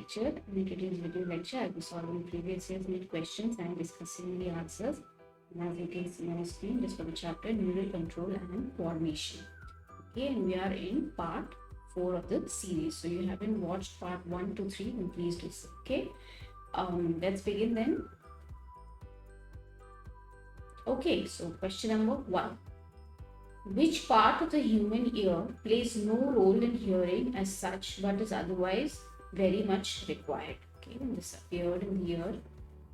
lecture, and in today's video lecture, I'll be solving previous year's NEET questions and discussing the answers. And as you can see on the screen, this for the chapter Neural Control and Coordination. Okay, and we are in part 4 of the series. So you haven't watched part 1 to 3, then please do so. Okay, let's begin then. Okay, so question number 1. Which part of the human ear plays no role in hearing as such but is otherwise very much required? Okay, and this appeared in the year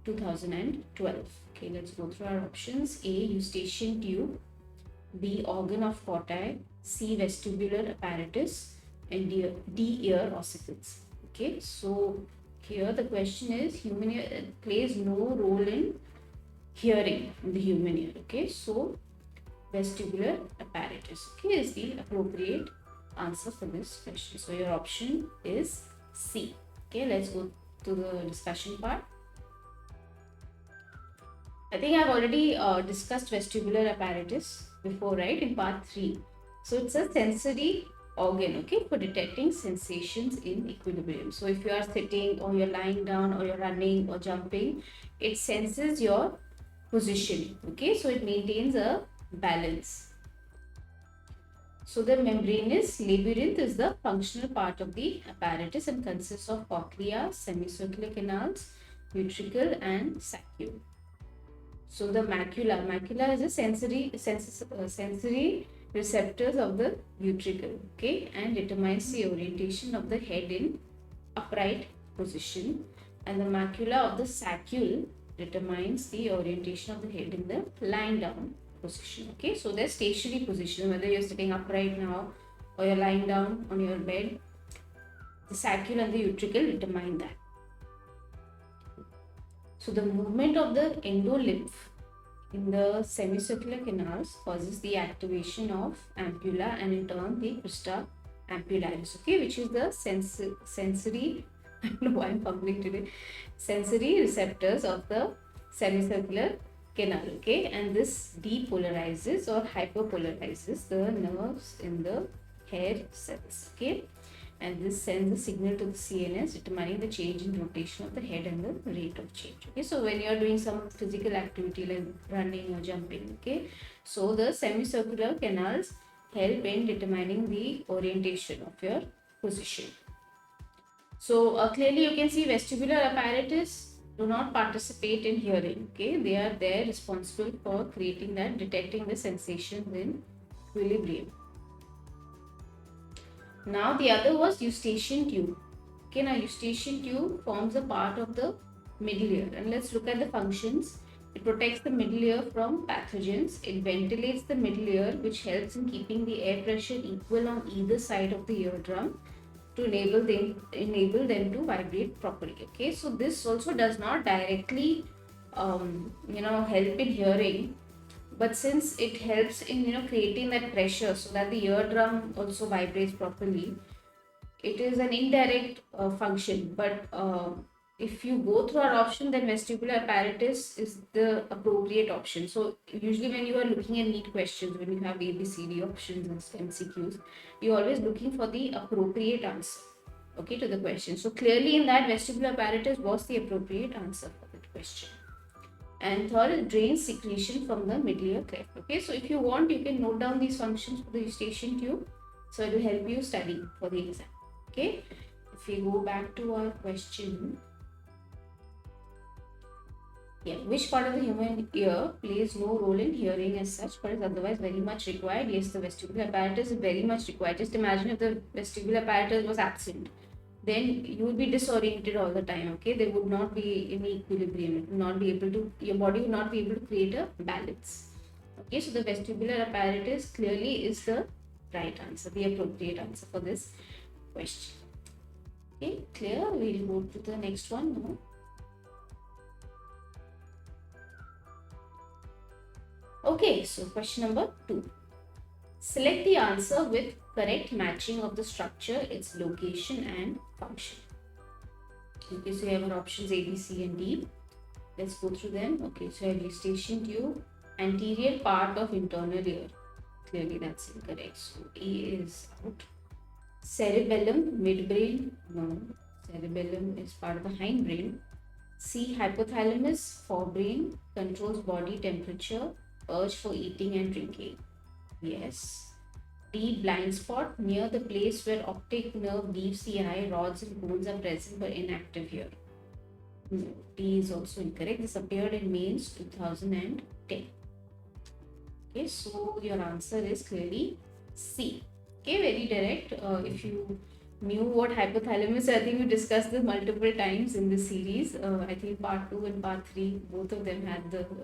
2012. Okay, let's go through our options. A. Eustachian tube. B. Organ of Corti. C. Vestibular apparatus. And D. Ear ossicles. Okay, so here the question is human ear plays no role in hearing in the human ear. Okay, so vestibular apparatus, okay, is the appropriate answer for this question. So your option is C. Okay, let's go to the discussion part. I think I've already discussed vestibular apparatus before, right, in part 3. So it's a sensory organ, okay, for detecting sensations in equilibrium. So if you are sitting or you're lying down or you're running or jumping, it senses your position, okay, so it maintains a balance. So the membranous labyrinth is the functional part of the apparatus and consists of cochlea, semicircular canals, ventricle and saccule. So the macula is a sensory receptors of the ventricle, okay, and determines the orientation of the head in upright position, and the macula of the saccule determines the orientation of the head in the lying down position. Okay, so their stationary position, whether you're sitting upright now or you're lying down on your bed, the saccule and the ventricle determine that. So the movement of the endolymph in the semicircular canals causes the activation of ampulla and in turn the crista ampullaris, okay, which is the sensory I don't know why I'm fumbling today. Sensory receptors of the semicircular canal, okay, and this depolarizes or hyperpolarizes the nerves in the hair cells, okay, and this sends a signal to the CNS determining the change in rotation of the head and the rate of change. Okay, so when you are doing some physical activity like running or jumping, okay, so the semicircular canals help in determining the orientation of your position. So clearly you can see vestibular apparatus do not participate in hearing, okay, they are there responsible for creating that, detecting the sensations in equilibrium. Now the other was Eustachian tube. Okay, now Eustachian tube forms a part of the middle ear, and let's look at the functions. It protects the middle ear from pathogens. It ventilates the middle ear, which helps in keeping the air pressure equal on either side of the eardrum to enable them to vibrate properly. Okay, so this also does not directly help in hearing, but since it helps in creating that pressure so that the eardrum also vibrates properly, it is an indirect function. But if you go through our option, then vestibular apparatus is the appropriate option. So usually when you are looking at NEET questions, when you have ABCD options and MCQs, you're always looking for the appropriate answer, okay, to the question. So clearly in that, vestibular apparatus was the appropriate answer for that question. And third is drains secretion from the middle ear cleft. Okay, so if you want, you can note down these functions for the Eustachian tube, so it will help you study for the exam. Okay, if we go back to our question, yeah, which part of the human ear plays no role in hearing as such but is otherwise very much required? Yes, the vestibular apparatus is very much required. Just imagine if the vestibular apparatus was absent, then you will be disoriented all the time, okay, there would not be any equilibrium, it will not be able to, your body will not be able to create a balance. Okay, so the vestibular apparatus clearly is the right answer, the appropriate answer for this question. Okay, clear? We'll go to the next one now. Okay, so question number 2. Select the answer with correct matching of the structure, its location and function. Okay, so you have our options A, B, C and D. Let's go through them. Okay, so you have Eustachian tube, anterior part of internal ear. Clearly that's incorrect. So A is out. Cerebellum, midbrain, no. cerebellum is part of the hindbrain. C. Hypothalamus, forebrain, controls body temperature, urge for eating and drinking. Yes. D. Blind spot, near the place where optic nerve leaves the eye, rods and bones are present but inactive here. No, D is also incorrect. This appeared in Main's 2010. Okay, so your answer is clearly C. Okay, very direct. If you knew what hypothalamus, I think we discussed this multiple times in this series. I think part 2 and part 3, both of them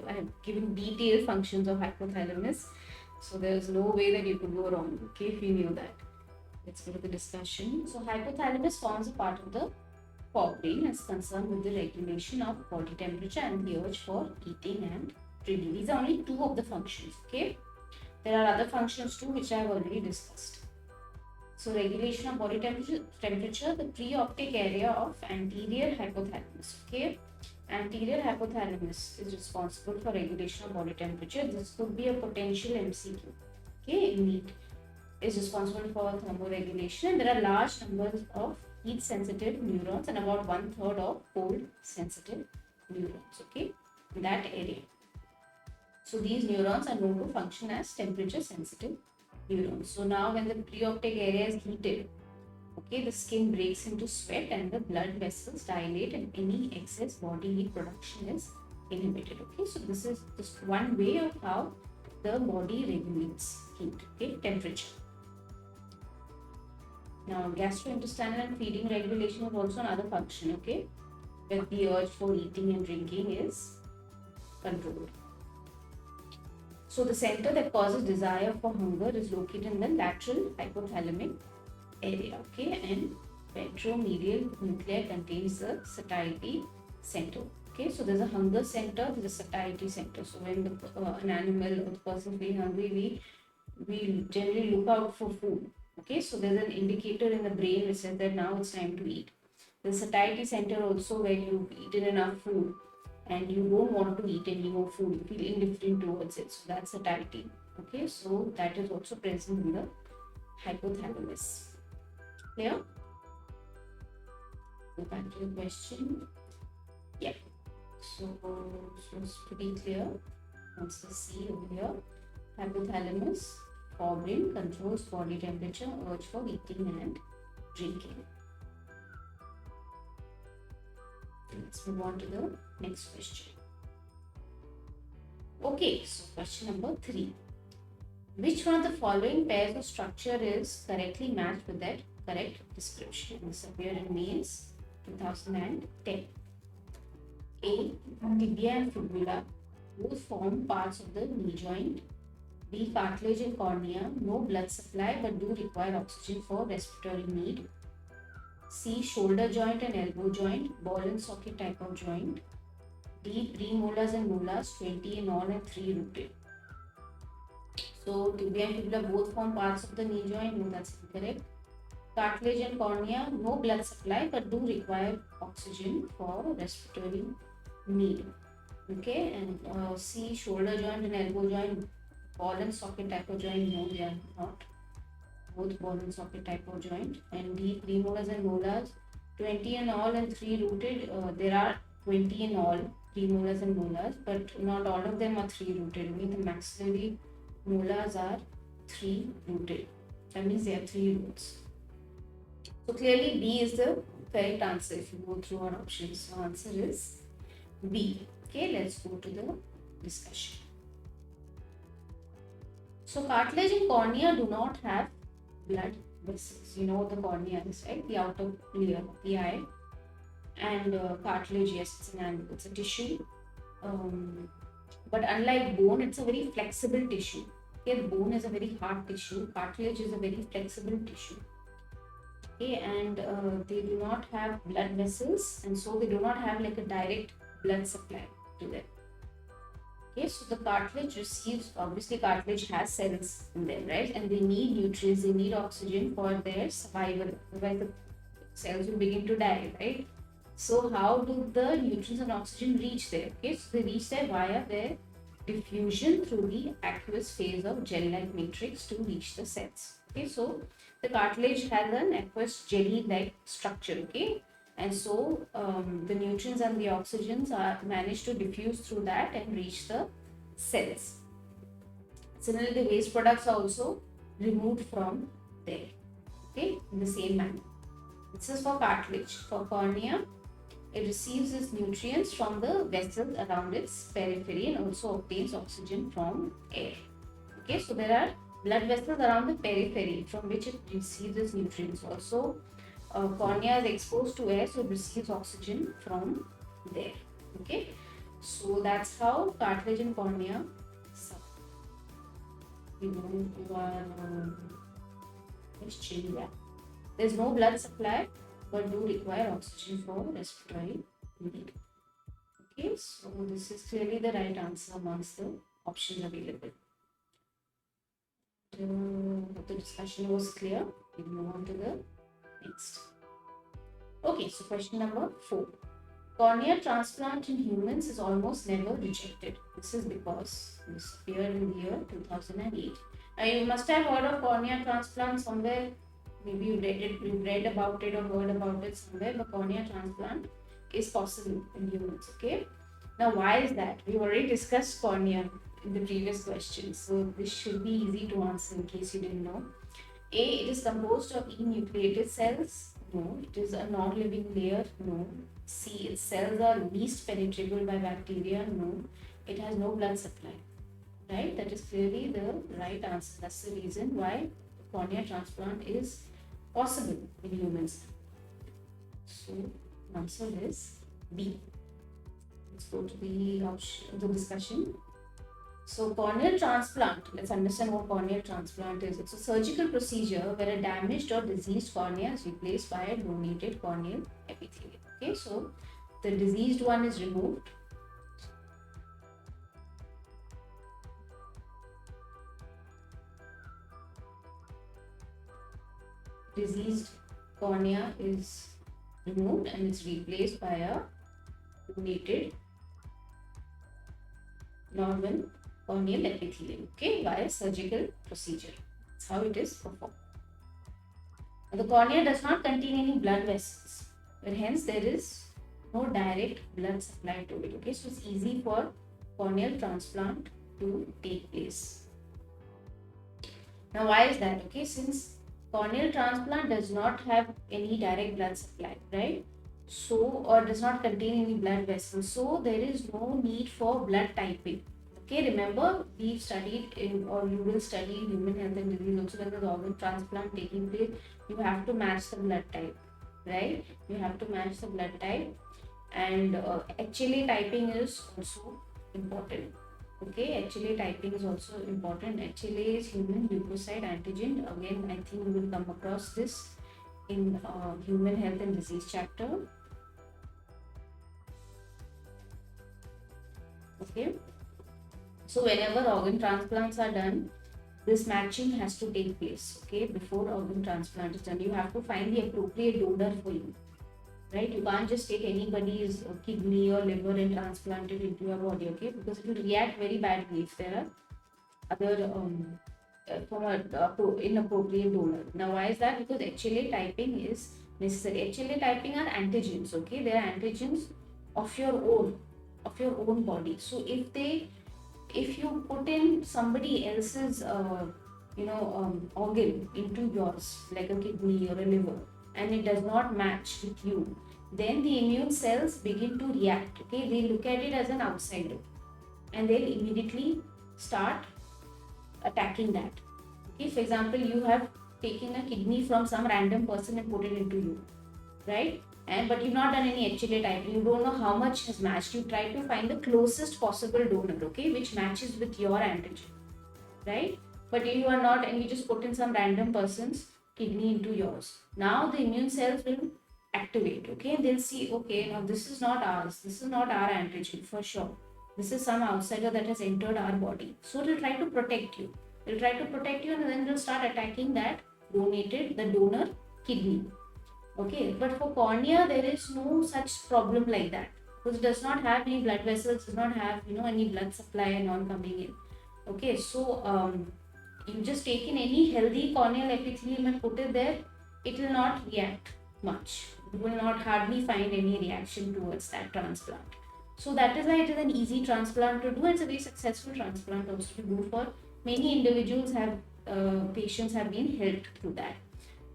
I have given detailed functions of hypothalamus. So there's no way that you could go wrong, okay, if you knew that. Let's go to the discussion. So hypothalamus forms a part of the forebrain and is concerned with the regulation of body temperature and the urge for eating and drinking. These are only 2 of the functions, okay? There are other functions too which I have already discussed. So regulation of body temperature, the preoptic area of anterior hypothalamus, okay? Anterior hypothalamus is responsible for regulation of body temperature. This could be a potential MCQ, okay? NEET is responsible for thermoregulation, and there are large numbers of heat sensitive neurons and about 1/3 of cold sensitive neurons, okay, in that area. So these neurons are known to function as temperature sensitive neurons. So now when the preoptic area is heated, okay, the skin breaks into sweat and the blood vessels dilate and any excess body heat production is inhibited, okay. So this is just one way of how the body regulates heat, okay, temperature. Now, gastrointestinal and feeding regulation is also another function, okay, where the urge for eating and drinking is controlled. So, the center that causes desire for hunger is located in the lateral hypothalamic area, okay, and ventromedial nuclei contains the satiety center, okay. So, there's a hunger center, there's a satiety center. So, when an animal or the person is feeling hungry, we generally look out for food. Okay, so there's an indicator in the brain which says that now it's time to eat. The satiety center also, where you've eaten enough food and you don't want to eat any more food, you feel indifferent towards it. So that's satiety. Okay, so that is also present in the hypothalamus. Clear? Go back to the question. Yeah. So it's pretty clear. Answer C over here. Hypothalamus, forebrain, controls body temperature, urge for eating and drinking. Let's move on to the next question. Okay, so question number 3. Which one of the following pairs of structure is correctly matched with that correct description? This appeared in Main's 2010. A. Tibia and fibula, both form parts of the knee joint. B. Cartilage and cornea, no blood supply but do require oxygen for respiratory need. C. Shoulder joint and elbow joint, ball and socket type of joint. D. Premolars and molars, 20 in all and 3 rooted. So, tibia and fibula both form parts of the knee joint. No, that's incorrect. Cartilage and cornea, no blood supply but do require oxygen for respiratory need. Okay, and C. Shoulder joint and elbow joint, ball and socket type of joint. No, they are not. Both ball and socket type of joint. And D. Premolars and molars, 20 in all and 3 rooted. There are 20 in all, premolars and molars, but not all of them are 3 rooted. Only the maxillary molars are 3 rooted. That means they have 3 roots. So clearly B is the correct answer if you go through our options. So answer is B. Okay, let's go to the discussion. So cartilage and cornea do not have blood vessels. You know the cornea is, right? The outer layer of the eye. And cartilage, yes, it's a tissue. But unlike bone, it's a very flexible tissue. Okay, the bone is a very hard tissue. Cartilage is a very flexible tissue. Okay, and they do not have blood vessels, and so they do not have like a direct blood supply to them. Okay, so the cartilage receives, obviously cartilage has cells in them, right? And they need nutrients, they need oxygen for their survival. Otherwise the cells will begin to die, right? So how do the nutrients and oxygen reach there? Okay, so they reach there via their diffusion through the aqueous phase of gel-like matrix to reach the cells. Okay, so the cartilage has an aqueous jelly-like structure, okay? and so the nutrients and the oxygens are managed to diffuse through that and reach the cells. Similarly, the waste products are also removed from there, okay, in the same manner. This is for cartilage. For cornea, it receives its nutrients from the vessels around its periphery and also obtains oxygen from air. Okay, so there are blood vessels around the periphery from which it receives its nutrients. Also, cornea is exposed to air, so it receives oxygen from there. Okay, so that's how cartilage and cornea suffer. There's no blood supply, but do require oxygen for respiratory need. Okay, so this is clearly the right answer amongst the options available. The discussion was clear. We move on to the next. Okay, so question number 4. Cornea transplant in humans is almost never rejected. This is because this appeared in the year 2008. Now you must have heard of cornea transplant somewhere. Maybe you read about it or heard about it somewhere, but cornea transplant is possible in humans. Okay. Now why is that? We already discussed cornea in the previous question, so this should be easy to answer in case you didn't know. A, it is composed of enucleated cells. No. It is a non-living layer. No. C, its cells are least penetrable by bacteria. No. It has no blood supply. Right? That is clearly the right answer. That's the reason why cornea transplant is possible in humans. So, answer is B. Let's go to the discussion. So, corneal transplant, let's understand what corneal transplant is. It's a surgical procedure where a damaged or diseased cornea is replaced by a donated corneal epithelium. Okay, so the diseased one is removed. Diseased cornea is removed and it's replaced by a donated normal corneal epithelium, okay, via surgical procedure. That's how it is performed. Now, the cornea does not contain any blood vessels, and hence there is no direct blood supply to it. Okay, so it's easy for corneal transplant to take place. Now, why is that? Okay, since corneal transplant does not have any direct blood supply, right? So, or does not contain any blood vessels, so there is no need for blood typing. Okay, remember we've studied or you will study human health and disease also when there's organ transplant taking place. You have to match the blood type, right? You have to match the blood type, and HLA typing is also important. Okay, HLA typing is also important. HLA is human leukocyte antigen. Again, I think we will come across this in human health and disease chapter. Okay. So whenever organ transplants are done, this matching has to take place. Okay, before organ transplant is done, you have to find the appropriate donor for you. Right? You can't just take anybody's kidney or liver and transplant it into your body. Okay, because it will react very badly if there are other from a inappropriate donor. Now, why is that? Because HLA typing is necessary. HLA typing are antigens. Okay, they are antigens of your own body. So if you put in somebody else's organ into yours, like a kidney or a liver, and it does not match with you, then the immune cells begin to react. Okay, they look at it as an outsider and they'll immediately start attacking that. Okay, for example, you have taken a kidney from some random person and put it into you, right? But you've not done any HLA typing. You don't know how much has matched. You try to find the closest possible donor, okay, which matches with your antigen, right? But you are not, and you just put in some random person's kidney into yours. Now the immune cells will activate, okay, and they'll see, okay, now this is not ours. This is not our antigen for sure. This is some outsider that has entered our body. So it'll try to protect you. It'll try to protect you, and then they'll start attacking the donor kidney. Okay, but for cornea, there is no such problem like that because it does not have any blood vessels, does not have any blood supply and all coming in. Okay, so you just take in any healthy corneal epithelium and put it there, it will not react much. You will not hardly find any reaction towards that transplant. So that is why it is an easy transplant to do. It's a very successful transplant also to do for many individuals. Have patients have been helped through that.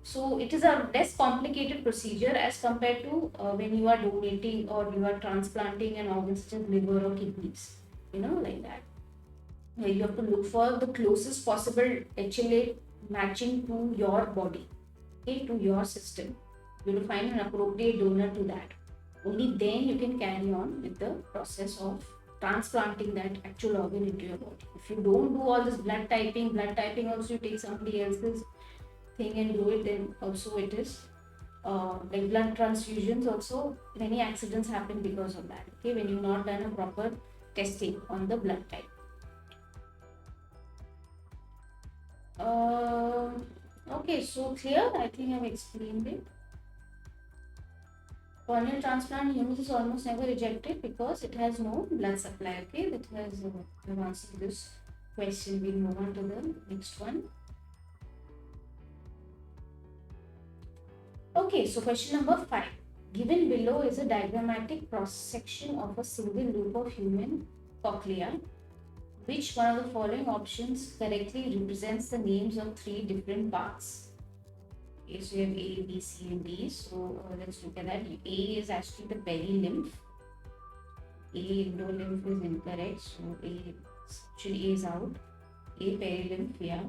So it is a less complicated procedure as compared to when you are donating or you are transplanting an organ such as liver or kidneys, like that. You have to look for the closest possible HLA matching to your body, okay, to your system. You will find an appropriate donor to that. Only then you can carry on with the process of transplanting that actual organ into your body. If you don't do all this blood typing also you take somebody else's thing and do it, then also it is like blood transfusions also, many accidents happen because of that, okay, when you've not done a proper testing on the blood type. Okay, so clear? I think I've explained it. Corneal transplant humans is almost never rejected because it has no blood supply. Okay, that was I've answered this question. We'll move on to the next one. Okay, so question number 5. Given below is a diagrammatic cross section of a single loop of human cochlea. Which one of the following options correctly represents the names of 3 different parts? Okay, so you have A, B, C, and D. So let's look at that. A is actually the perilymph. A endolymph is incorrect. So A is out. A perilymph, yeah.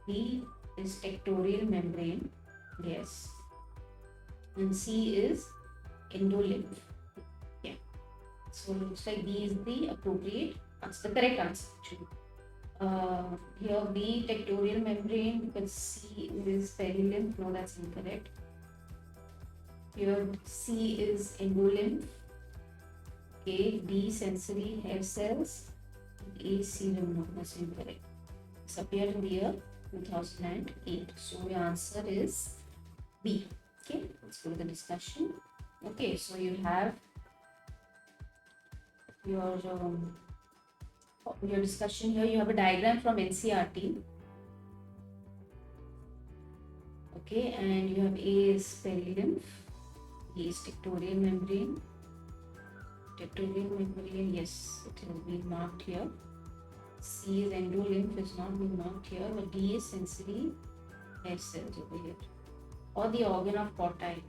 B is tectorial membrane. Yes. And C is endolymph. Yeah. So it looks like B is the appropriate answer, the correct answer actually. Here B tectorial membrane because C is perilymph. No, that's incorrect. Here C is endolymph. Okay, D sensory hair cells. A serum. No, that's incorrect. This appeared in the year 2008. So your answer is B. Okay, let's go to the discussion. Okay, so you have your discussion here. You have a diagram from NCRT. Okay, and you have A is perilymph, B is tectorial membrane. Tectorial membrane, yes, it has been marked here. C is endolymph, is not been marked here, but D is sensory hair cells over here, or the organ of Portai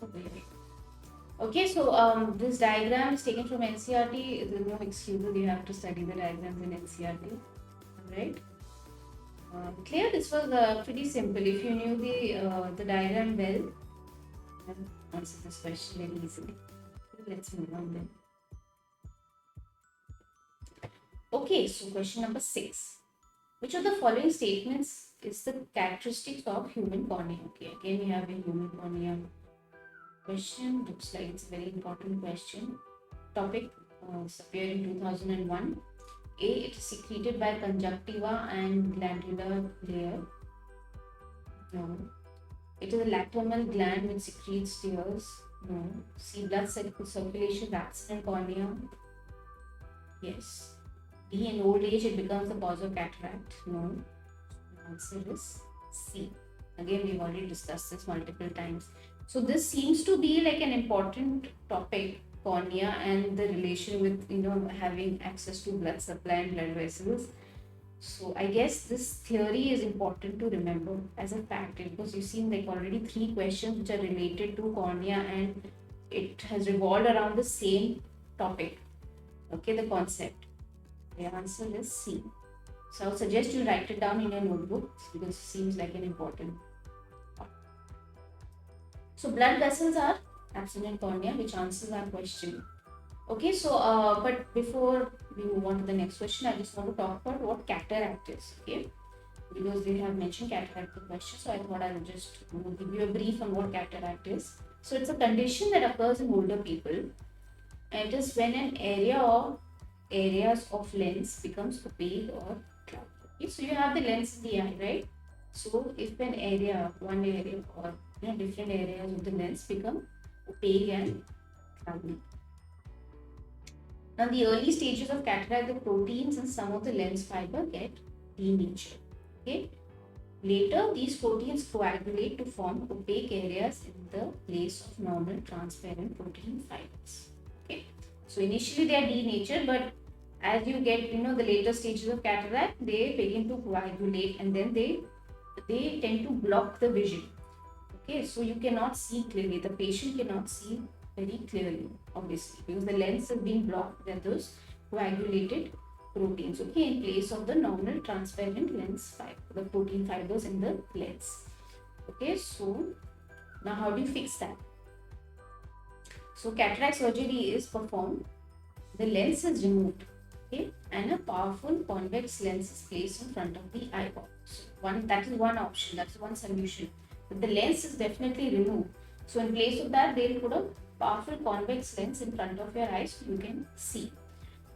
over here. Okay, so this diagram is taken from NCRT. There's no excuses, you have to study the diagrams in NCRT. Alright. Clear? This was pretty simple. If you knew the diagram well, then answer this question very easily. Let's move on then. Okay, so question number 6. Which of the following statements is the characteristics of human cornea? Okay, again we have a human cornea question. Looks like it's a very important question. Topic appeared in 2001. A, it is secreted by conjunctiva and glandular layer. No. It is a lacrimal gland which secretes tears. No. C, blood circulation absent in cornea. Yes. D, in old age it becomes the cause of cataract. No. The answer is C. Again, we've already discussed this multiple times. So this seems to be like an important topic, cornea, and the relation with having access to blood supply and blood vessels. So I guess this theory is important to remember as a fact, because you've seen like already 3 questions which are related to cornea and it has revolved around the same topic. Okay, the concept. The answer is C. So I would suggest you write it down in your notebook because it seems like an important part. So blood vessels are absent in cornea, which answers our question. Okay, so but before we move on to the next question, I just want to talk about what cataract is. Okay, because they have mentioned cataract in the question, so I thought I will just give you a brief on what cataract is. So it's a condition that occurs in older people, and it is when an areas of lens becomes opaque or cloudy. Okay, so you have the lens in the eye, right? So if one area or different areas of the lens become opaque and cloudy. Now, the early stages of cataract, the proteins and some of the lens fiber get denatured. Okay, Later, these proteins coagulate to form opaque areas in the place of normal transparent protein fibers. Okay, so initially they are denatured, but as you get the later stages of cataract, they begin to coagulate, and then they tend to block the vision. Okay, so you cannot see clearly. The patient cannot see very clearly, obviously, because the lens is being blocked by those coagulated proteins, okay, in place of the normal transparent lens fiber, the protein fibers in the lens. Okay, so now how do you fix that? So cataract surgery is performed, the lens is removed, okay, and a powerful convex lens is placed in front of the eyeball. So that is one option, that's one solution. But the lens is definitely removed. So in place of that, they'll put a powerful convex lens in front of your eyes so you can see.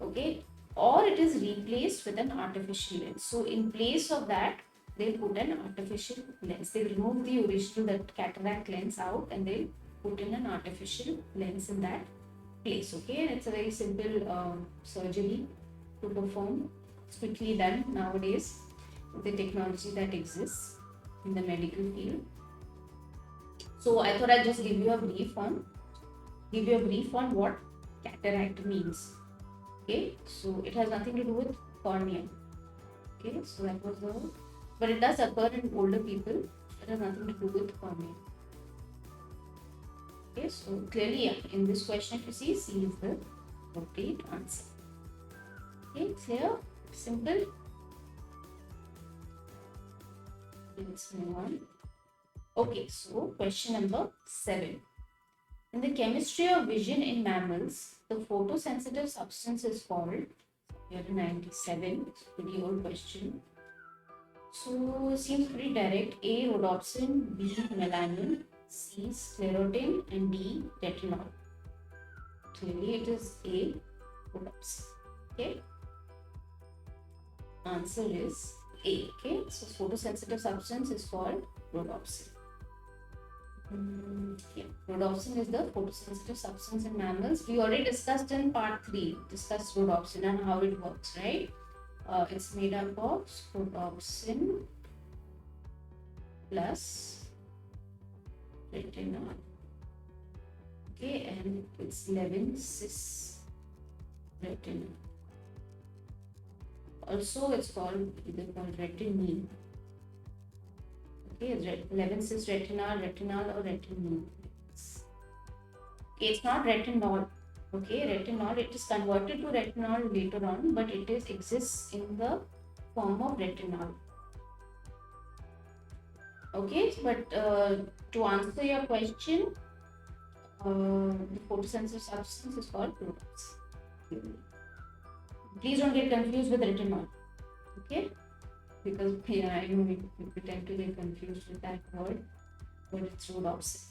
Okay, or it is replaced with an artificial lens. So in place of that, they'll put an artificial lens. They'll remove the original that cataract lens out and they'll put in an artificial lens in that place. Okay, and it's a very simple surgery to perform. It's quickly done nowadays with the technology that exists in the medical field. So I thought I'd just give you a brief on what cataract means. Okay, so it has nothing to do with cornea. Okay, so that was but it does occur in older people. It has nothing to do with cornea. Okay, so clearly, yeah, in this question, if you see, C is the appropriate answer. Okay, clear, simple. Let's move on. Okay, so question number 7. In the chemistry of vision in mammals, the photosensitive substance is called, here 97, it's a pretty old question. So seems pretty direct. A, rhodopsin, B, melanin, C, sclerotin, and D, retinol. Clearly it is A, rhodopsin. Okay. Answer is A. Okay, so photosensitive substance is called rhodopsin. Yeah. Rhodopsin is the photosensitive substance in mammals. We already discussed in part 3, discussed rhodopsin and how it works, right? It's made up of rhodopsin plus retinol. Okay, and it's 11 cis retinol. Also, it's either called retinine. Okay, 11 cis retinol or retinine. Okay, it's not retinol. Okay, retinol, it is converted to retinol later on, but it exists in the form of retinol. Okay, but to answer your question, the photosensitive substance is called rhodopsin. Please don't get confused with retinol. Okay, because I know we tend to get confused with that word, but it's rhodopsin.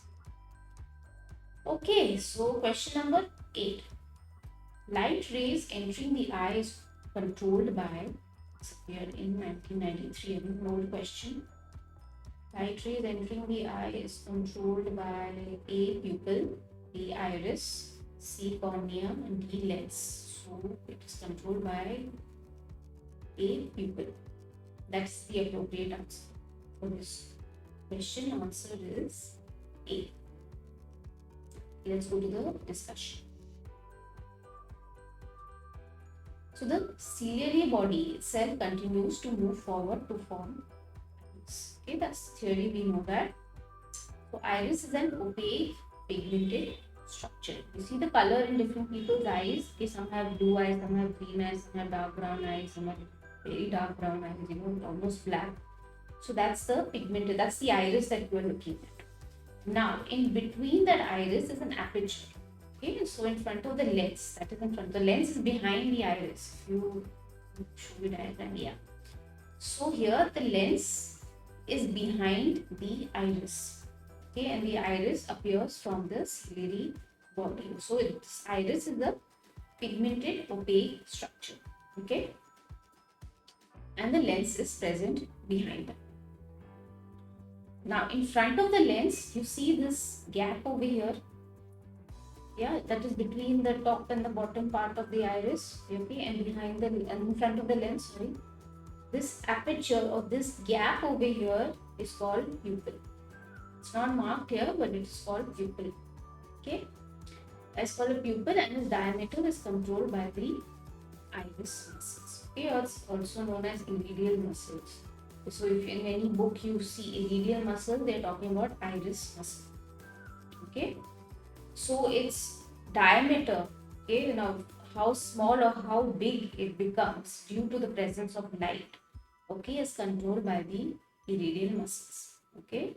Okay, so question number 8. Light rays entering the eye is controlled by, it's appeared in 1993, an old question. Light rays entering the eye is controlled by A, pupil, B, iris, C, cornea, and D, lens. So it is controlled by A, pupil. That's the appropriate answer for this question. Answer is A. Let's go to the discussion. So the ciliary body itself continues to move forward to form iris. Okay, that's theory, we know that. So iris is an opaque pigmented structure. You see the color in different people's eyes. Okay, some have blue eyes, some have green eyes, some have dark brown eyes, some have very dark brown eyes, almost black. So that's the pigmented, that's the iris that you are looking at. Now, in between that iris is an aperture. Okay, so in front of the lens, that is in front, the lens is behind the iris. If you show the diagram, yeah. So here the lens is behind the iris. Okay, and the iris appears from the ciliary body. So this iris is the pigmented opaque structure. Okay, and the lens is present behind that. Now in front of the lens, you see this gap over here. Yeah, that is between the top and the bottom part of the iris. Okay, and in front of the lens, sorry. this aperture or this gap over here is called pupil. It's not marked here, but it's called pupil. Okay, it's called a pupil, and its diameter is controlled by the iris muscles. Okay, or it's also known as iridial muscles. So if in any book you see iridial muscle, they're talking about iris muscle. Okay, so its diameter, okay, now how small or how big it becomes due to the presence of light, okay, is controlled by the iridial muscles. Okay,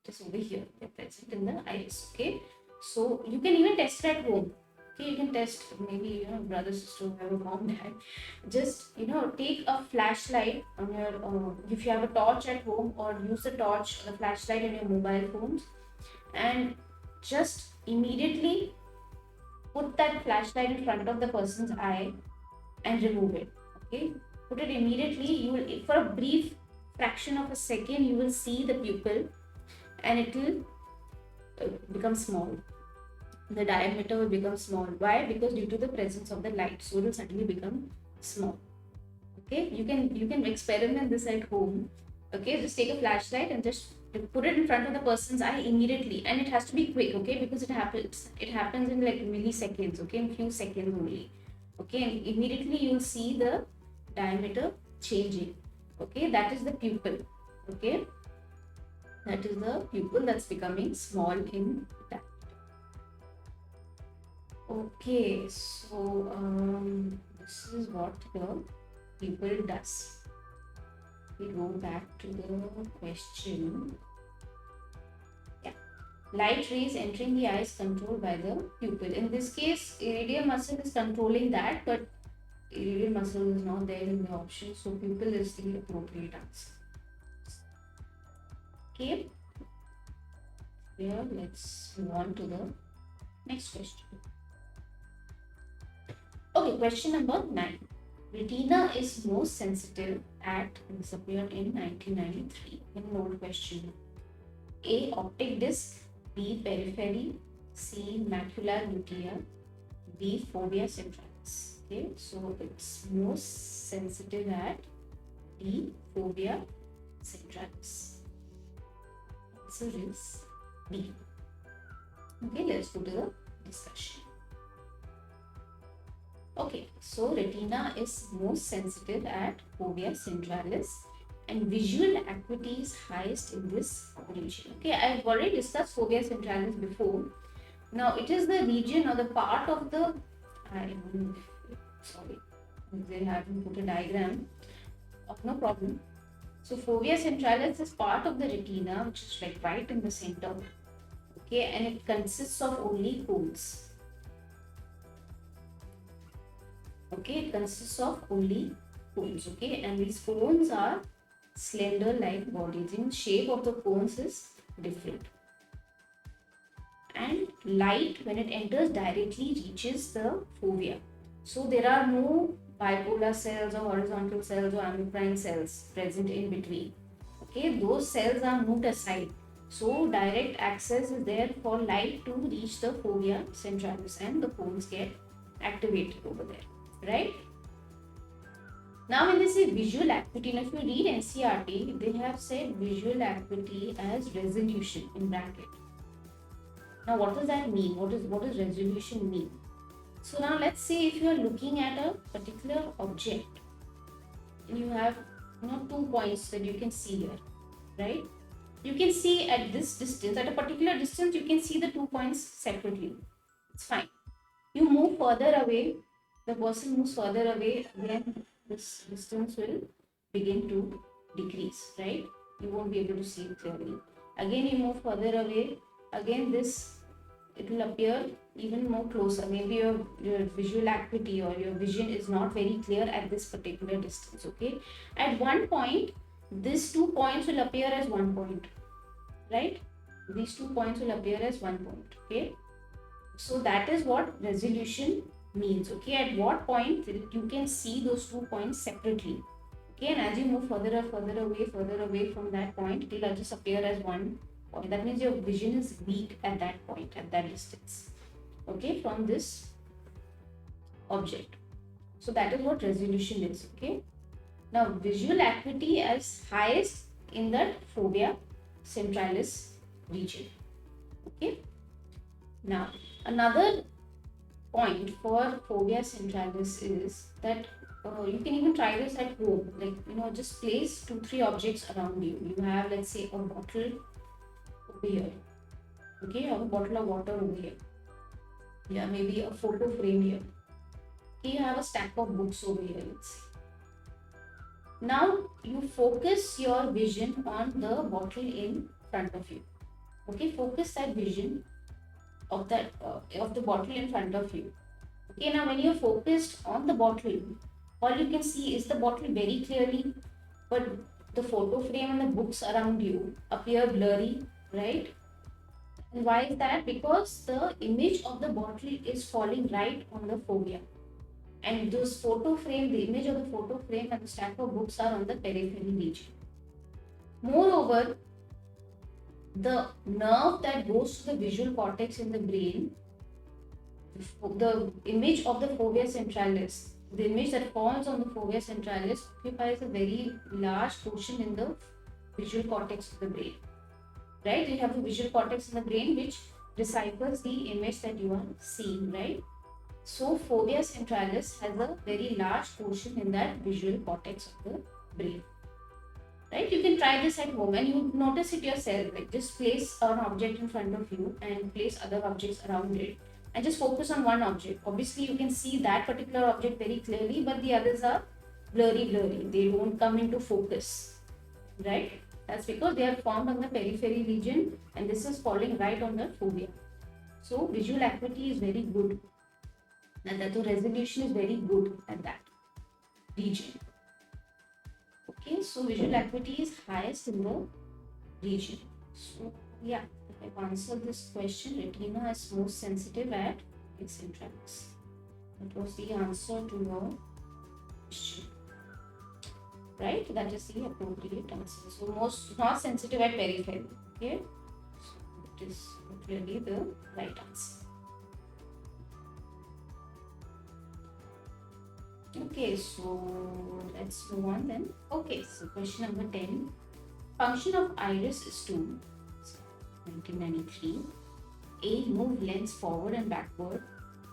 just over here, they're present in the iris. Okay, so you can even test it at home. Okay, you can test, maybe brother, sister, whoever, mom, dad, just take a flashlight on your if you have a torch at home, or use the torch, the flashlight on your mobile phones, and just immediately put that flashlight in front of the person's eye and remove it. Okay, put it immediately. You will, for a brief fraction of a second, you will see the pupil, and it will become small. The diameter will become small. Why? Because due to the presence of the light, so it will suddenly become small. Okay, you can experiment this at home. Okay, just take a flashlight and just put it in front of the person's eye immediately, and it has to be quick. Okay, because it happens in like milliseconds. Okay, in few seconds only. Okay, and immediately you will see the diameter changing. Okay, that is the pupil. Okay, that is the pupil that's becoming small in diameter. Okay, so this is what the pupil does. We go back to the question. Yeah, light rays entering the eye is controlled by the pupil. In this case, iridial muscle is controlling that, but iridial muscle is not there in the option, so pupil is the appropriate answer. Okay, here let's move on to the next question. Okay, question number 9. Retina is most sensitive at, this appeared in 1993, an old question. A. Optic disc, B. Periphery, C. Macular nuclei, D. Fovea centralis. Okay, so it's most sensitive at D. Fovea centralis. Answer is B. Okay, let's go to the discussion. Okay, so retina is most sensitive at fovea centralis, and visual acuity is highest in this region. Okay, I've already discussed fovea centralis before. Now it is the region or the part of the, sorry, they haven't put a diagram. No problem. So fovea centralis is part of the retina, which is like right in the center. Okay, and it consists of only cones. Okay, it consists of only cones. Okay, and these cones are slender like bodies. In shape of the cones is different, and light, when it enters, directly reaches the fovea. So there are no bipolar cells or horizontal cells or amocrine cells present in between. Okay, those cells are moved aside. So direct access is there for light to reach the fovea centralis, and the cones get activated over there. Right? Now when they say visual acuity, now if you read NCERT, they have said visual acuity as resolution in bracket. Now what does that mean? What does resolution mean? So now let's say if you are looking at a particular object, and you have 2 points that you can see here, right? You can see at this distance, at a particular distance, you can see the 2 points separately. It's fine. You move further away, the person moves further away, then this distance will begin to decrease, right? You won't be able to see it clearly. Again, you move further away, again it will appear even more closer. Maybe your visual acuity or your vision is not very clear at this particular distance. Okay, at one point, these 2 points will appear as 1 point, right? These 2 points will appear as 1 point. Okay, so that is what resolution means. Okay, at what point you can see those 2 points separately. Okay, and as you move further away from that point, it will just appear as 1 point. That means your vision is weak at that point, at that distance. Okay, from this object. So that is what resolution is. Okay, Now, visual acuity is highest in that fovea centralis region. Okay. Now, another point for fovea centralis is that you can even try this at home. Like, just place 2-3 objects around you. You have, let's say, a bottle over here. Okay, you have a bottle of water over here. Yeah, maybe a photo frame here. Okay, you have a stack of books over here. Let's see. Now you focus your vision on the bottle in front of you. Okay, focus that vision of the bottle in front of you. Okay, now when you're focused on the bottle, all you can see is the bottle very clearly, but the photo frame and the books around you appear blurry, right? And why is that? Because the image of the bottle is falling right on the fovea. And those photo frame, the image of the photo frame and the stack of books are on the peripheral region. Moreover, the nerve that goes to the visual cortex in the brain, the image of the fovea centralis, the image that falls on the fovea centralis occupies a very large portion in the visual cortex of the brain. Right? You have the visual cortex in the brain which deciphers the image that you are seeing, right? So fovea centralis has a very large portion in that visual cortex of the brain. Right? You can try this at home and you notice it yourself. Like, just place an object in front of you and place other objects around it and just focus on one object. Obviously, you can see that particular object very clearly, but the others are blurry. They don't come into focus. Right? That's because they are formed on the periphery region and this is falling right on the fovea. So visual acuity is very good. And that the resolution is very good at that region. Okay, so visual acuity is highest in the region. So yeah, I've answered this question. Retina is most sensitive at its centralis. That was the answer to your question. Right? That is the appropriate answer. So most not sensitive at periphery. Okay, so it is really the right answer. Okay, so let's move on then. Okay, so question number 10. Function of iris is to 1993. A. Move lens forward and backward.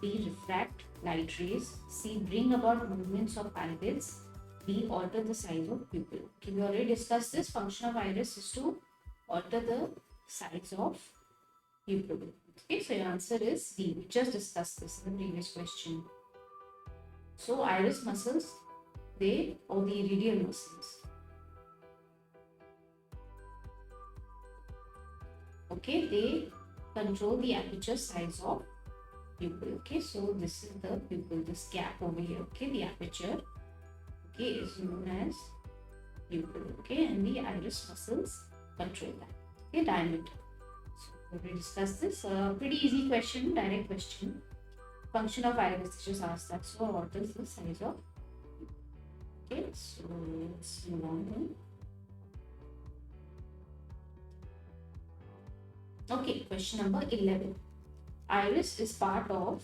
B. Refract light rays. C. Bring about movements of eyelids. B. Alter the size of pupil. Okay, we already discussed this. Function of iris is to alter the size of pupil. Okay, so your answer is D. We just discussed this in the previous question. So iris muscles, or the iridial muscles. Okay, they control the aperture size of pupil. Okay, so this is the pupil, this gap over here. Okay, the aperture, okay, is known as pupil. Okay, and the iris muscles control that. Okay, diameter. So we discussed this. Pretty easy question, direct question. Function of iris, just ask that. So what is the size of? Okay, so let's move on then. Okay, question number 11. Iris is part of,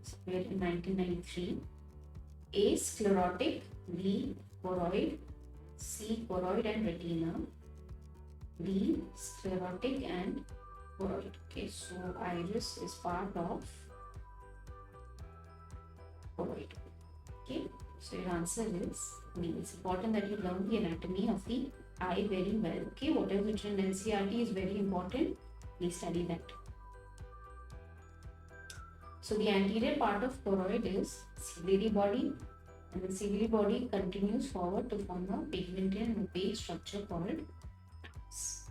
somewhere in 1993, A. Sclerotic, B. Choroid, C. Choroid and retina, D. Sclerotic and choroid. Okay, so iris is part of choroid. Okay, so your answer is B. It's important that you learn the anatomy of the eye very well. Okay, whatever written in NCERT is very important. Please study that. So the anterior part of choroid is ciliary body, and the ciliary body continues forward to form a pigmented and opaque structure called iris.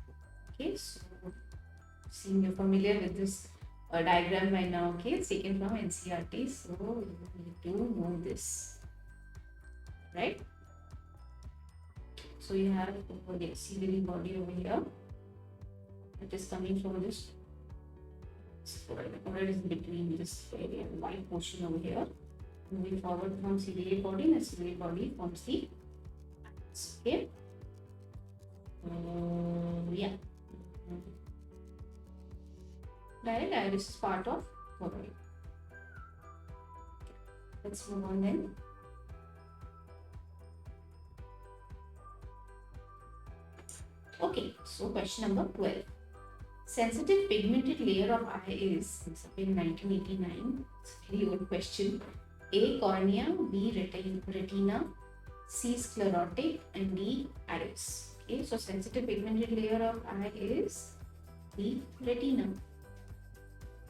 Okay, so seeing you're familiar with this diagram by now. Okay, it's taken from NCERT, so you do know this, right? So you have the ciliary body over here. It is coming from this. The choroid is between this area, the white portion over here. Moving forward from ciliary body, and the ciliary body forms the iris. Okay. Yeah. Right, iris is part of choroid. Let's move on then. Okay, so question number 12. Sensitive pigmented layer of eye is, it's in 1989. It's a very old question. A. Cornea, B. Retina, C. Sclerotic, and D. Iris. Okay, so sensitive pigmented layer of eye is B. Retina.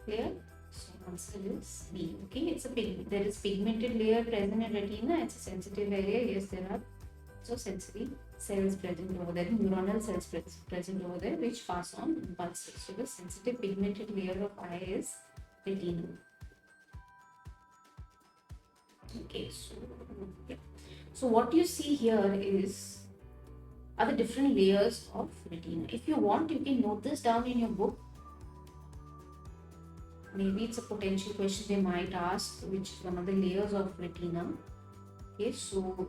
Clear? So answer is B. Okay, it's a there is pigmented layer present in retina. It's a sensitive area. Yes, there are so sensory cells present over there, neuronal cells present over there, which pass on impulses. So the sensitive pigmented layer of eye is retina. Okay, so yeah. So what you see here are the different layers of retina. If you want, you can note this down in your book. Maybe it's a potential question they might ask, which is one of the layers of retina. Okay, so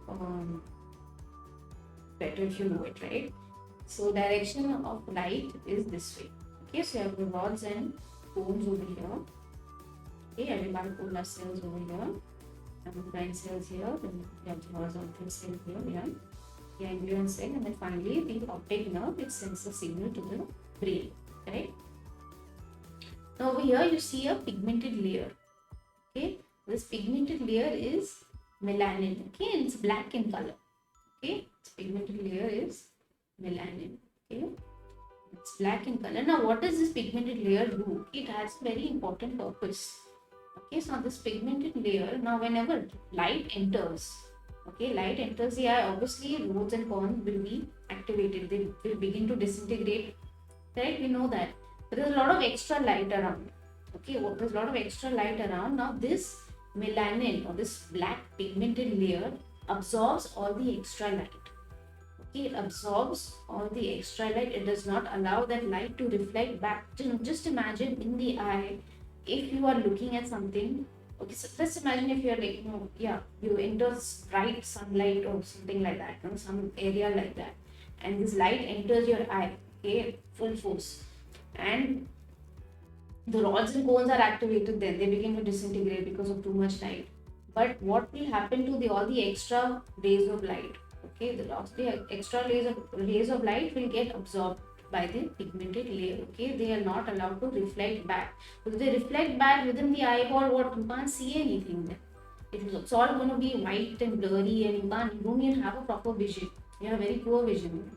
better if you know it, right? So direction of light is this way. Okay, so you have the rods and cones over here. Okay, you have the bipolar cells over here, and brain cells here, then you have the horizontal cell here, yeah, the ganglion cell, and then finally the optic nerve, which sends the signal to the brain, right? Now over here you see a pigmented layer. Okay, this pigmented layer is melanin. Okay, and it's black in color. Okay, its pigmented layer is melanin. Okay, it's black in color. Now what does this pigmented layer do? It has a very important purpose. Okay, so this pigmented layer, now whenever light enters, okay, light enters the eye, obviously rods and cones will be activated. They will begin to disintegrate. Correct? We know that. But there's a lot of extra light around. Okay, there's a lot of extra light around. Now this melanin or this black pigmented layer absorbs all the extra light. Okay, it absorbs all the extra light. It does not allow that light to reflect back. Just imagine in the eye, if you are looking at something. Okay, so let's imagine if you're like, you enter bright sunlight or something like that, some area like that, and this light enters your eye, okay, full force, and the rods and cones are activated. Then they begin to disintegrate because of too much light. But what will happen to all the extra rays of light? Okay, the extra rays of light will get absorbed by the pigmented layer. Okay, they are not allowed to reflect back. If they reflect back within the eyeball, what, you can't see anything then. It's all going to be white and blurry, and you don't even have a proper vision. You have very poor vision.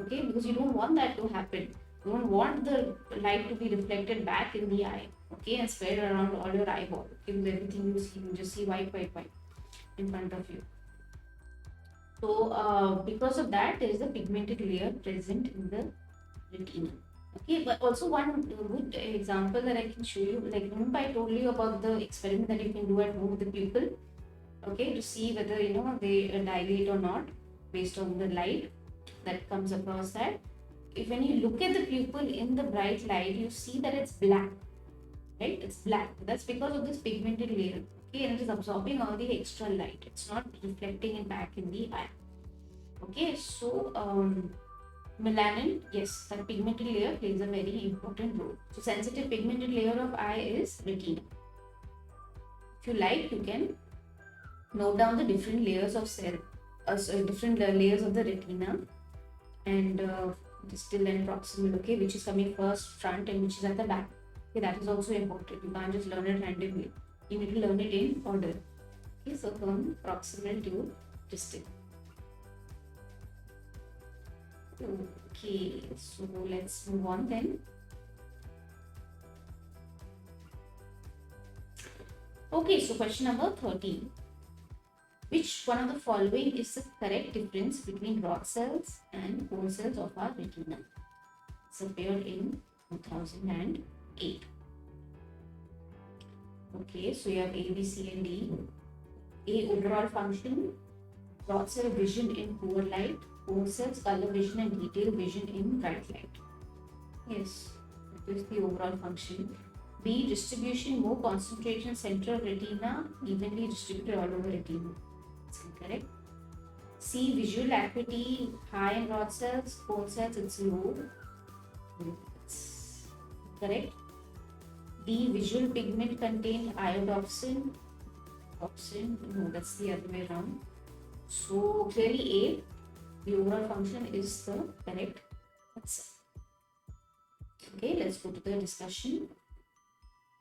Okay, because you don't want that to happen. You don't want the light to be reflected back in the eye, okay, and spread around all your eyeball. Okay, with everything you see, you just see white in front of you. So, because of that, there is a pigmented layer present in the retina. Okay, but also one good example that I can show you, like remember I told you about the experiment that you can do at home with the pupil, okay, to see whether they dilate or not based on the light that comes across that. If when you look at the pupil in the bright light, you see that it's black, right? It's black. That's because of this pigmented layer, okay, and it is absorbing all the extra light. It's not reflecting it back in the eye. Okay, so melanin, yes, that pigmented layer plays a very important role. So sensitive pigmented layer of eye is retina. If you like, you can note down the different layers of different layers of the retina, and distal and proximal, okay, which is coming first, front, and which is at the back. Okay, that is also important. You can't just learn it randomly. You need to learn it in order. Okay, so from proximal to distal. Okay, so let's move on then. Okay, so question number 13. Which one of the following is the correct difference between rod cells and cone cells of our retina? It's appeared in 2008. Okay, so you have A, B, C, and D. A, overall function, rod cell vision in poor light, cone cells color vision and detailed vision in bright light. Yes, that is the overall function. B, distribution, more concentration, central retina, evenly distributed all over retina. It's incorrect. C, visual acuity, high in rod cells, cone cells, it's low. It's correct. D, visual pigment contained iodopsin. No, that's the other way around. So clearly A, the overall function is the correct That's it. Okay, let's go to the discussion.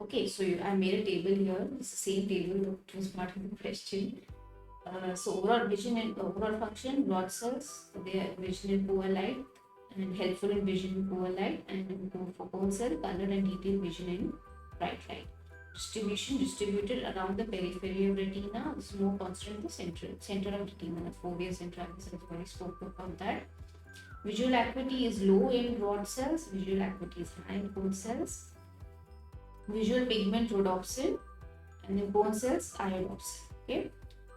Okay, so I made a table here. It's the same table that was part of the question. So overall vision and overall function, rod cells, they are vision in poor light and helpful in vision in poor light, and for bone cell, color and detailed vision in bright light. Distribution distributed around the periphery of retina. This is more constant in the center of retina, the fovea central. I've already spoke about that. Visual acuity is low in rod cells. Visual acuity is high in bone cells. Visual pigment rhodopsin, and in bone cells iodopsin. Okay.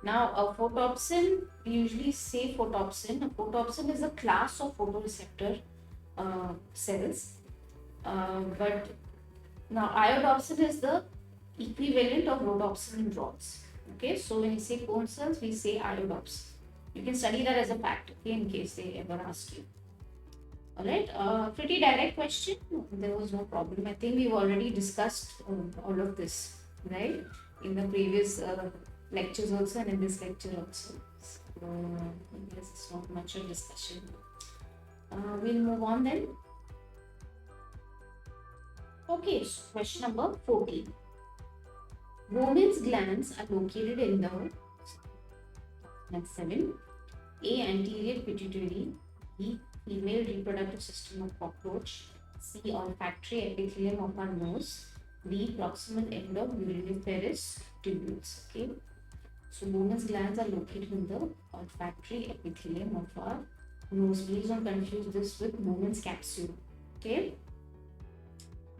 Now a photopsin, we usually say photopsin. A photopsin is a class of photoreceptor cells, but now iodopsin is the equivalent of rhodopsin in rods. Okay, so when you say bone cells, we say iodopsin. You can study that as a fact, okay, in case they ever ask you. Alright, pretty direct question. There was no problem. I think we've already discussed all of this, right? In the previous lectures also and in this lecture also. So, I guess it's not much of discussion. We'll move on then. Okay, so question number 14. Women's glands are located in the next 7. A. Anterior pituitary. B. Female reproductive system of cockroach. C. Olfactory epithelium of our nose. D. Proximal end of uriniferous tubules. Okay. So women's glands are located in the olfactory epithelium of our nose. Please don't confuse this with Bowman's capsule. Okay.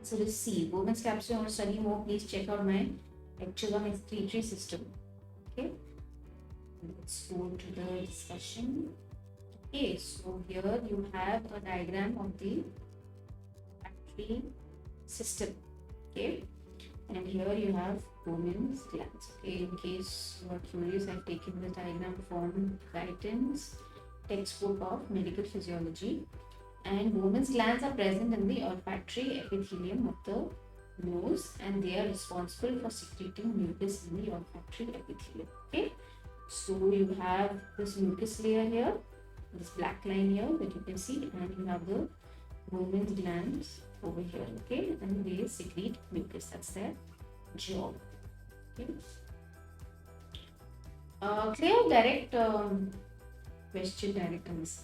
So this C. Bowman's capsule. Want to study more? Please check out my lectures on excretory system. Okay. Let's go to the discussion. Okay, so here you have a diagram of the olfactory system. Okay, and here you have Bowman's glands. Okay, in case you are curious, I've taken this diagram from Guyton's textbook of medical physiology. And Bowman's glands are present in the olfactory epithelium of the nose, and they are responsible for secreting mucus in the olfactory epithelium. Okay, so you have this mucus layer here, this black line here that you can see, and you have the Bowman's glands over here. Okay, and they secrete mucus. That's their job. Okay. Clear direct question, direct answer.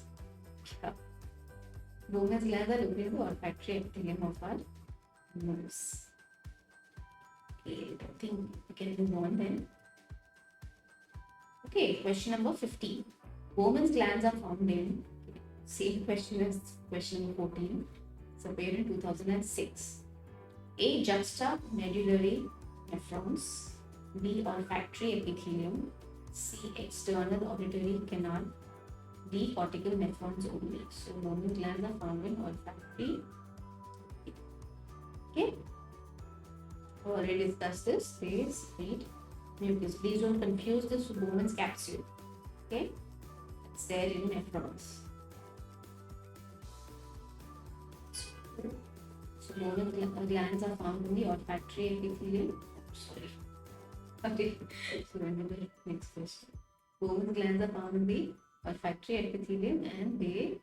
Yeah. Bowman's glands are located in the olfactory epithelium of our nose. Okay, I think we can move on then. Okay, question number 15. Bowman's glands are found in, same question as question number 14. It's appeared in 2006. A. Juxtamedullary nephrons. B. Olfactory epithelium. C. External auditory canal. D. Cortical nephrons only. So Bowman's glands are found in olfactory. Okay. Already discussed this. They secrete mucus. Please don't confuse this with Bowman's capsule. Okay. It's there in nephrons. So Bowman's glands are found in the olfactory epithelium. Sorry. Okay. So the next question. Bowman's glands are found in the olfactory epithelium and they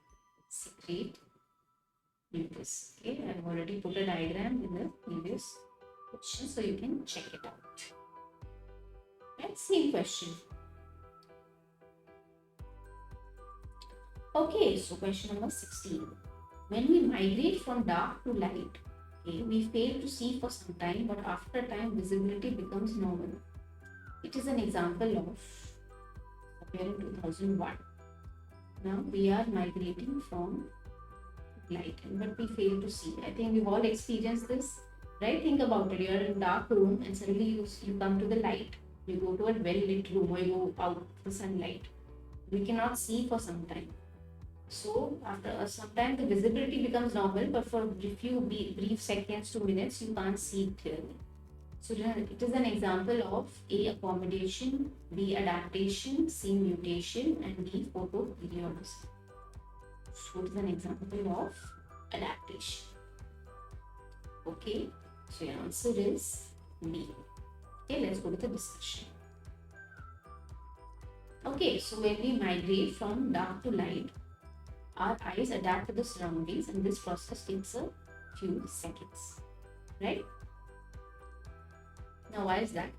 secrete mucus. Okay, I've already put a diagram in the previous question, so you can check it out. Right, same question. Okay, so question number 16. When we migrate from dark to light, okay, we fail to see for some time, but after a time visibility becomes normal. It is an example of appeared in 2001. Now we are migrating from light, but we fail to see. I think we've all experienced this, right? Think about it. You're in a dark room and suddenly you come to the light. You go to a well-lit room or you go out to the sunlight. We cannot see for some time. So after some time the visibility becomes normal, but for a few brief seconds to minutes you can't see it clearly. So it is an example of A. Accommodation, B. Adaptation, C. Mutation, and D. Photoperiodicity. So it is an example of adaptation. Okay, so your answer is B. Okay, let's go to the discussion. Okay, so when we migrate from dark to light, our eyes adapt to the surroundings, and this process takes a few seconds, right? Now, why is that?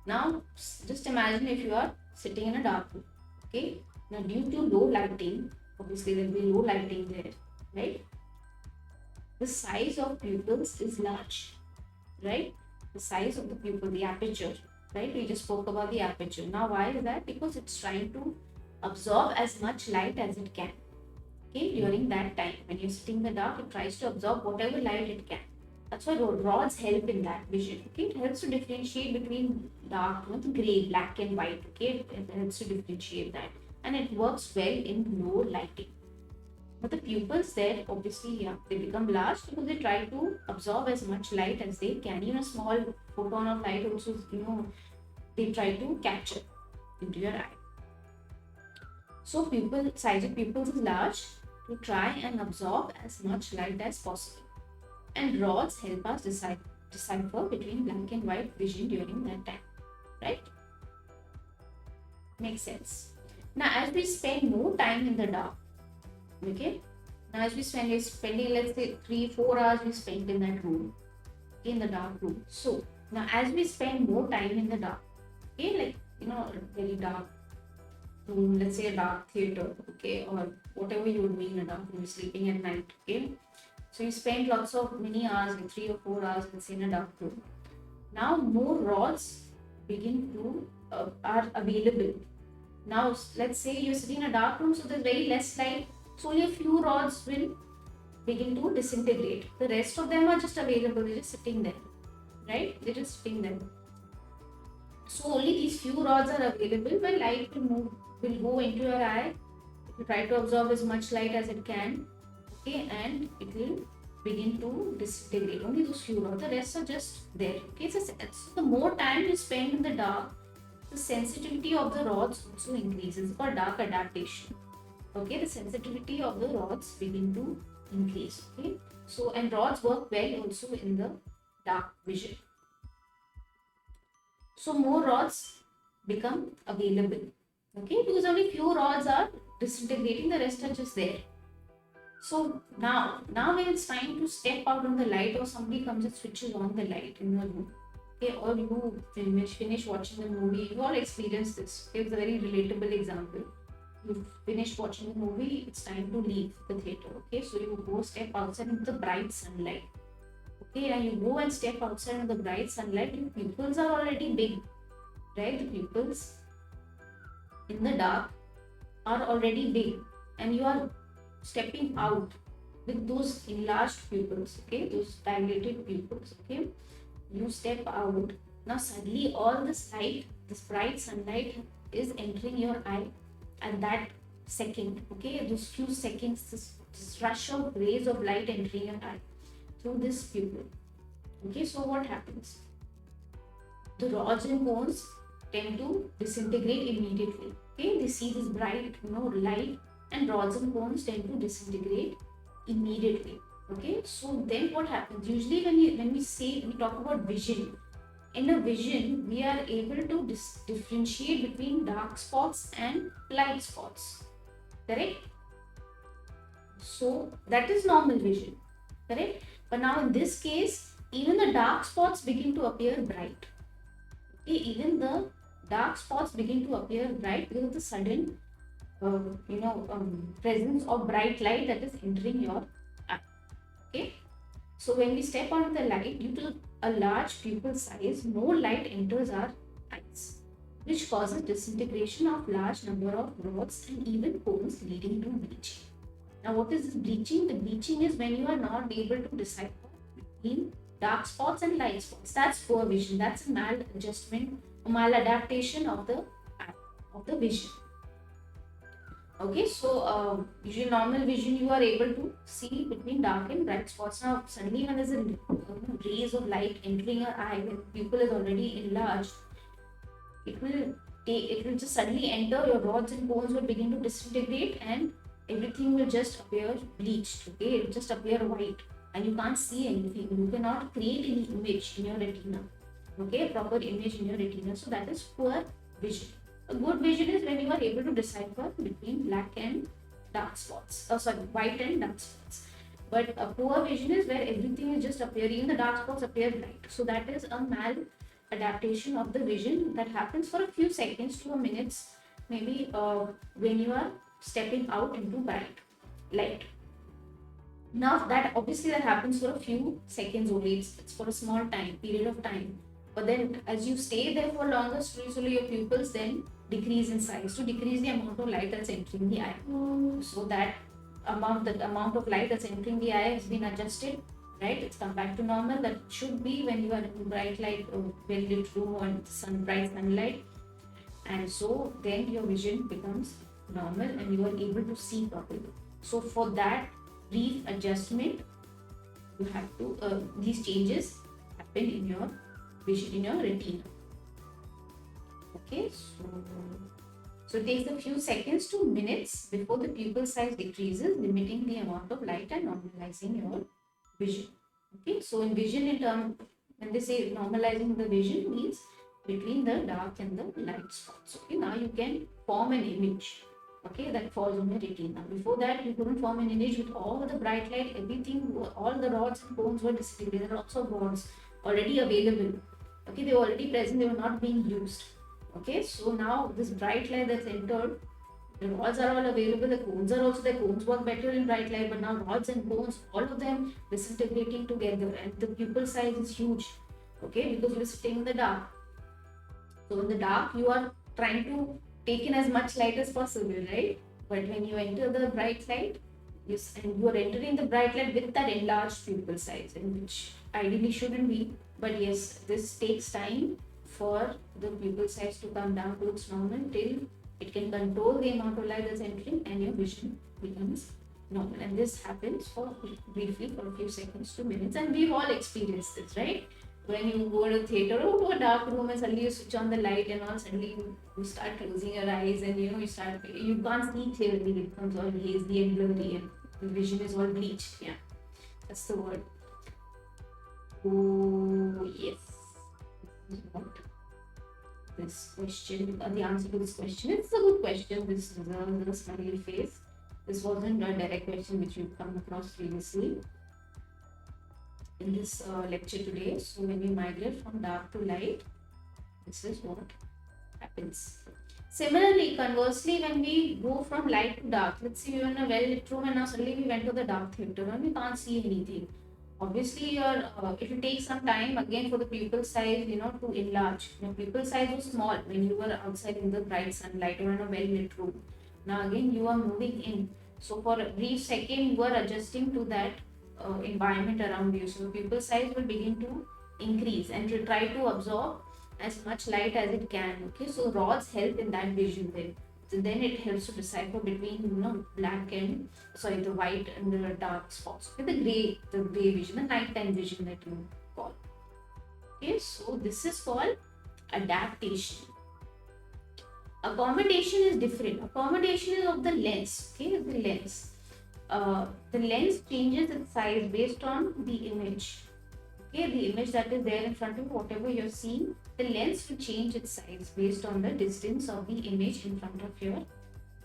Now, just imagine if you are sitting in a dark room, okay? Now, due to low lighting, obviously there will be low lighting there, right? The size of pupils is large, right? The size of the pupil, the aperture, right? We just spoke about the aperture. Now, why is that? Because it's trying to absorb as much light as it can. Okay, during that time, when you're sitting in the dark, it tries to absorb whatever light it can. That's why rods help in that vision. Okay, it helps to differentiate between dark, the gray, black, and white. Okay, it helps to differentiate that, and it works well in low lighting. But the pupils there, obviously, yeah, they become large because they try to absorb as much light as they can. Even a small photon of light also, they try to capture into your eye. So size of pupils is large to try and absorb as much light as possible. And rods help us decipher between black and white vision during that time, right? Makes sense. Now, as we spend more time in the dark, okay, now as we spending let's say 3-4 hours we spend in that room, okay, in the dark room. So now as we spend more time in the dark, okay, like a very dark room, let's say a dark theater, okay, or whatever you're doing in a dark room, sleeping at night, okay. So you spend many hours, like 3 or 4 hours, let's say, in a dark room. Now more rods begin to are available. Now let's say you're sitting in a dark room, so there's very less light, so only a few rods will begin to disintegrate. The rest of them are just available, they're just sitting there, right? They're just sitting there. So only these few rods are available where light will go into your eye. It will try to absorb as much light as it can, okay, and it will begin to disintegrate. Only those few rods, the rest are just there. Okay, so the more time you spend in the dark, the sensitivity of the rods also increases. For dark adaptation, okay, the sensitivity of the rods begin to increase. Okay, so and rods work well also in the dark vision. So more rods become available, okay, because only few rods are disintegrating, the rest are just there. So now when it's time to step out on the light, or somebody comes and switches on the light in your room, okay, or you finish watching the movie, you all experience this. Okay, it's a very relatable example. You finish watching the movie, it's time to leave the theater, okay, so you go step outside into the bright sunlight, okay, and you go and step outside in the bright sunlight. Your pupils are already big, right? The pupils in the dark are already big, and you are stepping out with those enlarged pupils, okay, those dilated pupils, okay. You step out. Now suddenly all this light, this bright sunlight is entering your eye at that second, okay, those few seconds, this rush of rays of light entering your eye through this pupil, okay. So what happens? The rods and cones tend to disintegrate immediately, okay. They see this bright light, and rods and cones tend to disintegrate immediately, okay. So then what happens? Usually when we talk about vision, in a vision we are able to differentiate between dark spots and light spots, correct? So that is normal vision, correct? But now in this case, even the dark spots begin to appear bright, okay. Even the dark spots begin to appear bright because of the sudden presence of bright light that is entering your eye, okay. So when we step onto the light, due to a large pupil size, more light enters our eyes, which causes disintegration of large number of rods and even cones, leading to bleaching. Now what is this bleaching? The bleaching is when you are not able to decipher between dark spots and light spots. That's poor vision. That's a maladjustment, a maladaptation of the eye, of the vision. Okay, so usually normal vision you are able to see between dark and bright spots. Now suddenly when there's a rays of light entering your eye, when pupil is already enlarged, it will just suddenly enter, your rods and cones will begin to disintegrate, and everything will just appear bleached, okay, it will just appear white, and you can't see anything. You cannot create any image in your retina, okay, proper image in your retina. So that is poor vision. A good vision is when you are able to decipher between black and dark spots. Oh, sorry, white and dark spots. But a poor vision is where everything is just appearing, the dark spots appear bright. So that is a maladaptation of the vision that happens for a few seconds to a minutes, maybe when you are stepping out into bright light. Now that obviously that happens for a few seconds only. It's for a small period of time. But then as you stay there for longer, slowly your pupils then decrease in size to decrease the amount of light that's entering the eye. So that the amount of light that's entering the eye has been adjusted, right? It's come back to normal. That should be when you are in bright light or well lit room or bright sunlight. And so then your vision becomes normal and you are able to see properly. So for that brief adjustment, you have to these changes happen in your vision, in your retina. Okay, so it takes a few seconds to minutes before the pupil size decreases, limiting the amount of light and normalizing your vision. Okay, so in vision, when they say normalizing the vision, means between the dark and the light spots. Okay, now you can form an image, okay, that falls on the retina. Before that, you couldn't form an image with all the bright light, everything, all the rods and cones were displayed. There are lots of rods already available. Okay, they were already present, they were not being used. Okay, so now this bright light that's entered, the rods are all available, the cones are also there. Cones work better in bright light, but now rods and cones, all of them disintegrating together, and the pupil size is huge. Okay, because you're sitting in the dark. So in the dark, you are trying to take in as much light as possible, right? But when you enter the bright light, and you are entering the bright light with that enlarged pupil size, and which ideally shouldn't be. But yes, this takes time for the pupil size to come down to its normal till it can control the amount of light that's entering and your vision becomes normal. And this happens for briefly for a few seconds to minutes, and we've all experienced this, right? When you go to a theater or to a dark room and suddenly you switch on the light and all, suddenly you start closing your eyes and you can't see clearly, it becomes all hazy and blurry and the vision is all bleached. Yeah, that's the word. Oh yes, this is what this question, the answer to this question. It's a good question. This deserves a smiley face. This wasn't a direct question which we've come across previously in this lecture today. So when we migrate from dark to light, this is what happens. Similarly, conversely, when we go from light to dark, let's say you're in a well-lit room and now suddenly we went to the dark theater and we can't see anything. Obviously, it will take some time again for the pupil size, to enlarge. Your pupil size was small when you were outside in the bright sunlight or in a well-lit room. Now again, you are moving in. So for a brief second, you are adjusting to that environment around you. So the pupil size will begin to increase and will try to absorb as much light as it can. Okay, so rods help in that vision then. So then it helps to decipher between the white and the dark spots. Okay, the gray vision, the nighttime vision that you call. Okay, so this is called adaptation. Accommodation is different. Accommodation is of the lens. Okay, the lens. The lens changes its size based on the image. Okay, the image that is there in front of you, whatever you're seeing, the lens will change its size based on the distance of the image in front of your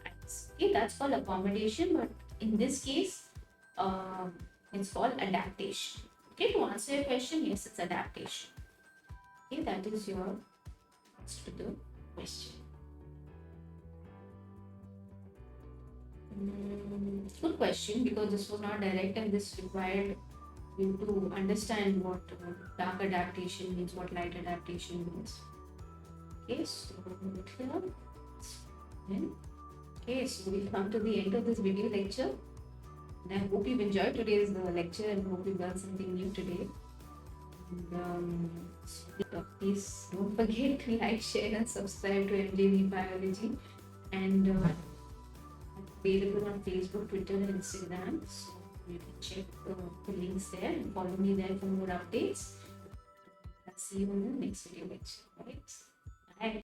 eyes. Okay, that's called accommodation, but in this case, it's called adaptation. Okay, to answer your question, yes, it's adaptation. Okay, that is your answer to the question. Good question, because this was not direct and this required you to understand what dark adaptation means, what light adaptation means. Okay, so okay, so we've come to the end of this video lecture, and I hope you've enjoyed today's lecture and hope you've learned something new today. And, please don't forget to like, share and subscribe to MJV Biology, and available on Facebook, Twitter and Instagram. So you can check the links there and follow me there for more updates. I'll see you in the next video lecture. Right?